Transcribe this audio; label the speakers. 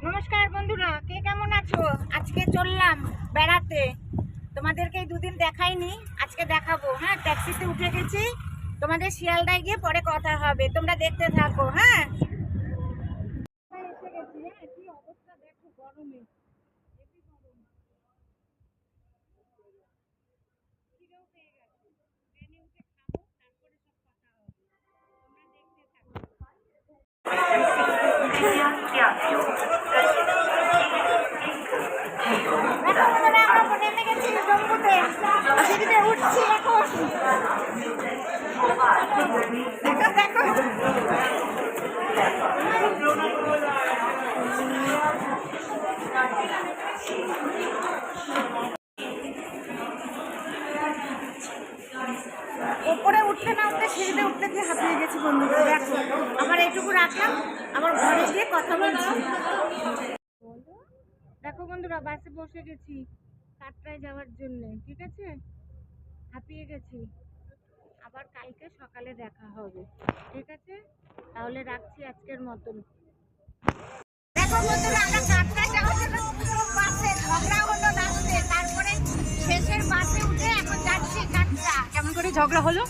Speaker 1: নমস্কার বন্ধুরা, কে কেমন আছো? আজকে চললাম বেড়াতে, তোমাদেরকে এই দুদিন দেখাইনি, আজকে দেখাবো। হ্যাঁ, ট্যাক্সিতে উঠে গেছি, তোমাদের শিয়ালদায় গিয়ে পরে কথা হবে, তোমরা দেখতে থাকো। হ্যাঁ, এসে গেছি। হ্যাঁ, কি অবস্থা দেখো গরমে। খিদেও পেয়ে গেছে, ট্রেনে উঠে খাবো, তারপরে সব কথা হবে, তোমরা দেখতে থাকো। আমরা নেমে গেছি জম্মুতে, সিঁড়িতে উঠছি এখন। দেখো দেখো, ওপরে উঠতে না উঠতে সিঁড়িতে উঠতে গিয়ে হাঁপিয়ে গেছি বন্ধুরা। দেখো, আবার এইটুকু রাখলাম, আবার ঘরে গিয়ে কথা বলছি। দেখো বন্ধুরা, বাসে বসে গেছি কাটরায় যাওয়ার জন্য। ঠিক আছে, হাঁপিয়ে গেছি, আবার কালকে সকালে দেখা হবে। ঠিক আছে, তাহলে রাখছি আজকের মতন। দেখো বন্ধুরা, আমরা কাটরায় যাওয়ার জন্য বাসে ঝগড়া হলো রাস্তায়, তারপরে শেষের বাসে উঠে এখন যাচ্ছি কাটরা।
Speaker 2: কেমন করে ঝগড়া হলো?